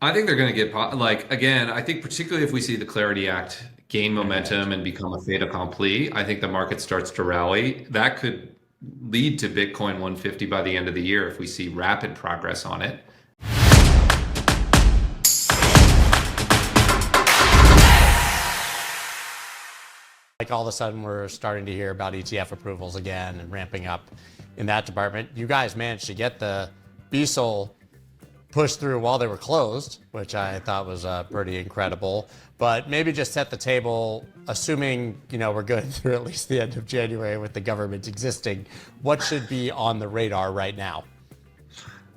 I think they're going to get like again. I think particularly if we see the Clarity Act gain momentum and become a fait accompli, I think the market starts to rally. That could lead to Bitcoin 150 by the end of the year if we see rapid progress on it. Like all of a sudden we're starting to hear about ETF approvals again and ramping up in that department. You guys managed to get the BSOL pushed through while they were closed, which I thought was pretty incredible. But maybe just set the table, assuming we're going through at least the end of January with the government existing. What should be on the radar right now?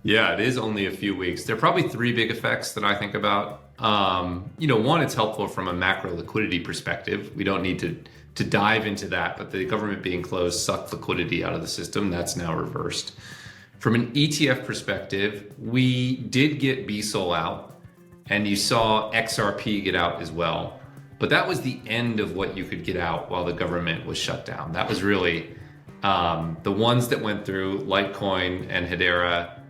Yeah, it is only a few weeks. There are probably three big effects that I think about. One, it's helpful from a macro liquidity perspective. We don't need to dive into that, but the government being closed sucked liquidity out of the system. That's now reversed. From an ETF perspective, we did get BSOL out, and you saw XRP get out as well. But that was the end of what you could get out while the government was shut down. That was really the ones that went through Litecoin and Hedera,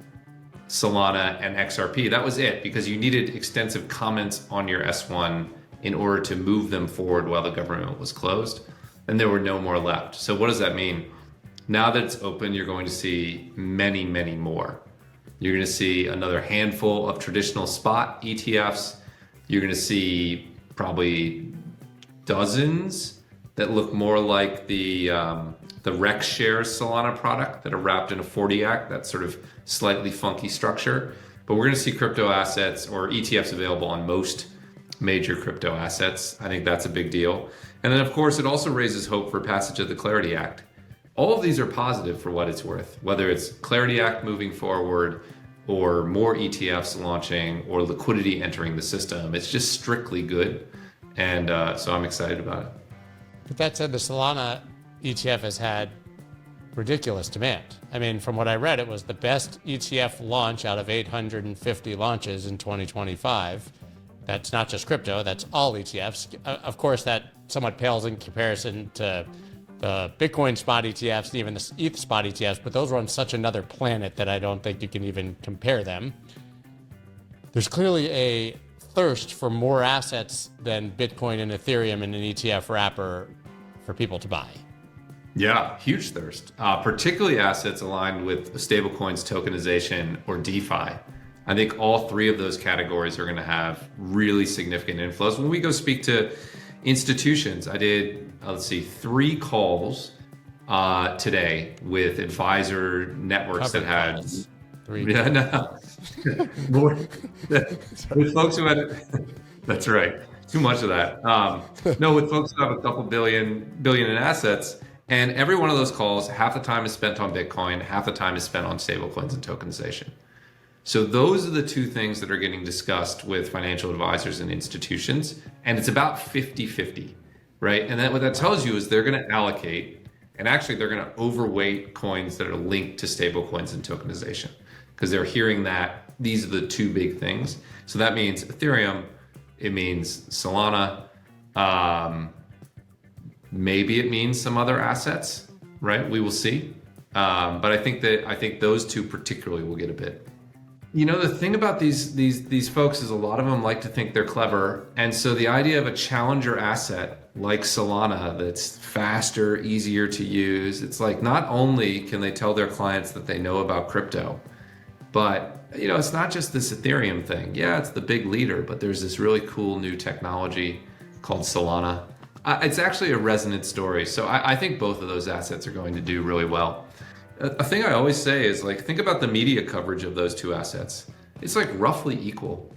Solana, and XRP. That was it, because you needed extensive comments on your S1 in order to move them forward while the government was closed. And there were no more left. So what does that mean? Now that it's open, you're going to see many, many more. You're going to see another handful of traditional spot ETFs. You're going to see probably dozens that look more like the Rex Shares Solana product that are wrapped in a 40 Act, that sort of slightly funky structure. But we're going to see crypto assets or ETFs available on most major crypto assets. I think that's a big deal. And then, of course, it also raises hope for passage of the Clarity Act. All of these are positive for what it's worth, whether it's Clarity Act moving forward or more ETFs launching or liquidity entering the system. It's just strictly good. And so I'm excited about it. But that said, the Solana ETF has had ridiculous demand. I mean, from what I read, it was the best ETF launch out of 850 launches in 2025. That's not just crypto, that's all ETFs. Of course, that somewhat pales in comparison to the Bitcoin spot ETFs and even the ETH spot ETFs, but those are on such another planet that I don't think you can even compare them. There's clearly a thirst for more assets than Bitcoin and Ethereum in an ETF wrapper for people to buy. Yeah, huge thirst, particularly assets aligned with stablecoins, tokenization, or DeFi. I think all three of those categories are going to have really significant inflows. When we go speak to institutions, I did, let's see, 3 calls today with advisor networks that had calls. 3. Yeah, no. More, with folks who had, that's right, too much of that. No, with folks who have a couple billion in assets, and every one of those calls, half the time is spent on Bitcoin, half the time is spent on stablecoins and tokenization. So those are the two things that are getting discussed with financial advisors and institutions, and it's about 50-50, right? And then what that tells you is they're going to allocate, and actually they're going to overweight coins that are linked to stablecoins and tokenization, because they're hearing that these are the two big things. So that means Ethereum, it means Solana, maybe it means some other assets, right? We will see. But I think those two particularly will get a bit. The thing about these folks is a lot of them like to think they're clever. And so the idea of a challenger asset like Solana that's faster, easier to use, it's like not only can they tell their clients that they know about crypto, but it's not just this Ethereum thing. Yeah, it's the big leader, but there's this really cool new technology called Solana. It's actually a resonant story. So I think both of those assets are going to do really well. A thing I always say is think about the media coverage of those two assets. It's roughly equal,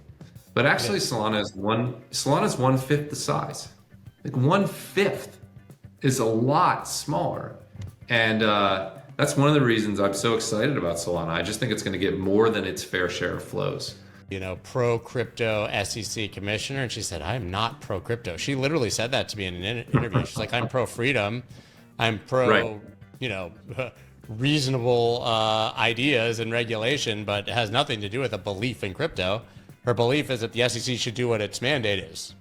but actually Solana's 1/5 the size. 1/5 is a lot smaller. And that's one of the reasons I'm so excited about Solana. I just think it's going to get more than its fair share of flows. Pro-crypto SEC commissioner, and she said, I'm not pro-crypto. She literally said that to me in an interview. She's like, I'm pro-freedom. I'm pro, reasonable ideas and regulation, but it has nothing to do with a belief in crypto. Her belief is that the SEC should do what its mandate is.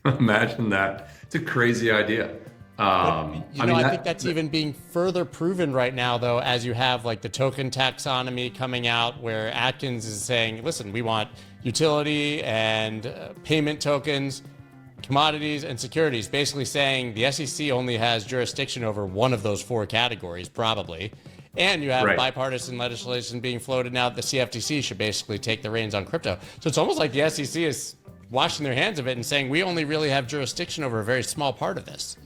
Imagine that. It's a crazy idea. I think that's even being further proven right now, though, as you have like the token taxonomy coming out, where Atkins is saying, listen, we want utility and payment tokens, commodities, and securities, basically saying the SEC only has jurisdiction over one of those four categories, probably. And you have bipartisan legislation being floated now that the CFTC should basically take the reins on crypto. So it's almost like the SEC is washing their hands of it and saying, we only really have jurisdiction over a very small part of this.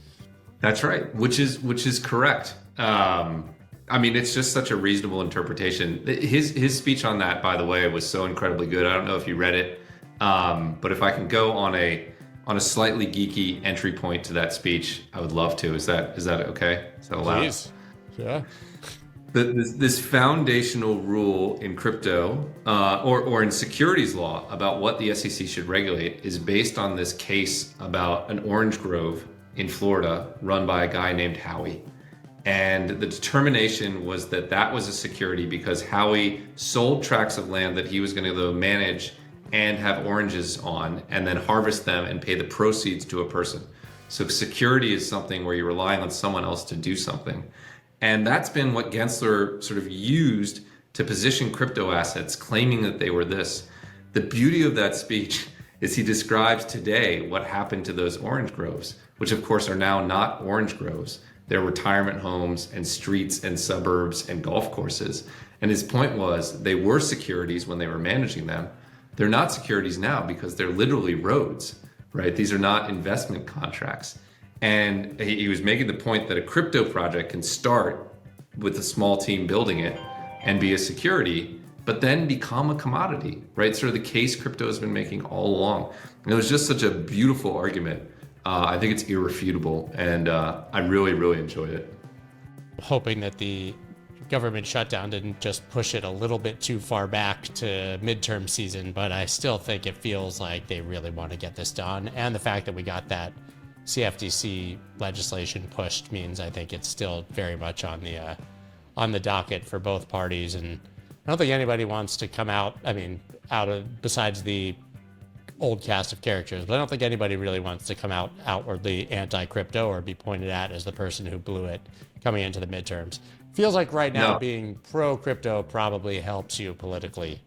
That's right, which is correct. I mean, it's just such a reasonable interpretation. His speech on that, by the way, was so incredibly good. I don't know if you read it, but if I can go on a slightly geeky entry point to that speech, I would love to. Is that okay? Is that allowed? Please. Yeah. This foundational rule in crypto or in securities law about what the SEC should regulate is based on this case about an orange grove in Florida run by a guy named Howie. And the determination was that that was a security because Howie sold tracts of land that he was going to go manage and have oranges on and then harvest them and pay the proceeds to a person. So security is something where you're relying on someone else to do something. And that's been what Gensler sort of used to position crypto assets, claiming that they were this. The beauty of that speech is he describes today what happened to those orange groves, which of course are now not orange groves. They're retirement homes and streets and suburbs and golf courses. And his point was they were securities when they were managing them. They're not securities now because they're literally roads, right? These are not investment contracts. And he was making the point that a crypto project can start with a small team building it and be a security, but then become a commodity, right? Sort of the case crypto has been making all along. And it was just such a beautiful argument. I think it's irrefutable, and I really, really enjoyed it. Hoping that the government shutdown didn't just push it a little bit too far back to midterm season, but I still think it feels like they really want to get this done. And the fact that we got that CFTC legislation pushed means I think it's still very much on the docket for both parties. And I don't think anybody wants to come out, besides the old cast of characters, but I don't think anybody really wants to come out outwardly anti-crypto or be pointed at as the person who blew it coming into the midterms. Feels like right now being pro-crypto probably helps you politically,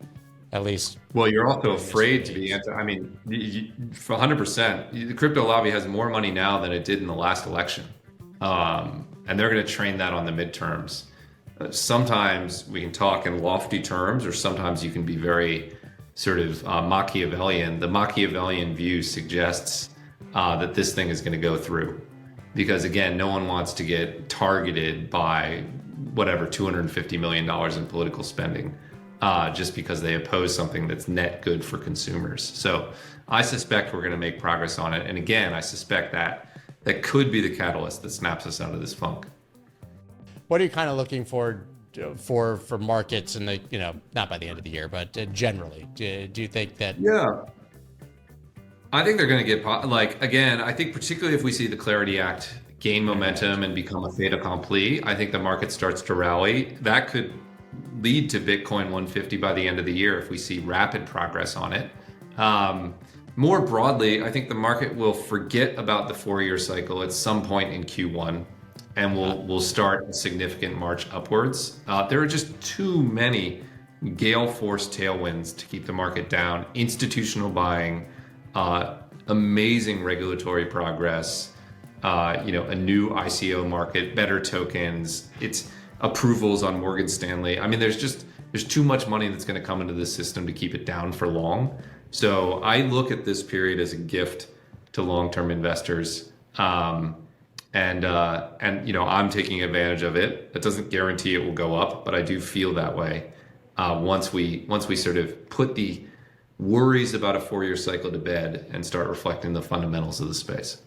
at least. Well, you're also afraid to be anti. I mean, for 100%, the crypto lobby has more money now than it did in the last election. And they're going to train that on the midterms. Sometimes we can talk in lofty terms, or sometimes you can be very sort of Machiavellian. The Machiavellian view suggests that this thing is going to go through. Because again, no one wants to get targeted by whatever, $250 million in political spending. Just because they oppose something that's net good for consumers. So I suspect we're going to make progress on it. And again, I suspect that could be the catalyst that snaps us out of this funk. What are you kind of looking for markets in the, not by the end of the year, but generally? Do you think that? Yeah. I think they're going to get, again, I think particularly if we see the Clarity Act gain momentum and become a fait accompli, I think the market starts to rally. That could lead to Bitcoin 150 by the end of the year if we see rapid progress on it. More broadly, I think the market will forget about the 4-year cycle at some point in Q1, and we'll start a significant march upwards. There are just too many gale force tailwinds to keep the market down. Institutional buying, amazing regulatory progress, a new ICO market, better tokens. It's approvals on Morgan Stanley. I mean, there's too much money that's going to come into the system to keep it down for long. So I look at this period as a gift to long-term investors. And I'm taking advantage of it. That doesn't guarantee it will go up, but I do feel that way. Once we sort of put the worries about a 4-year cycle to bed and start reflecting the fundamentals of the space.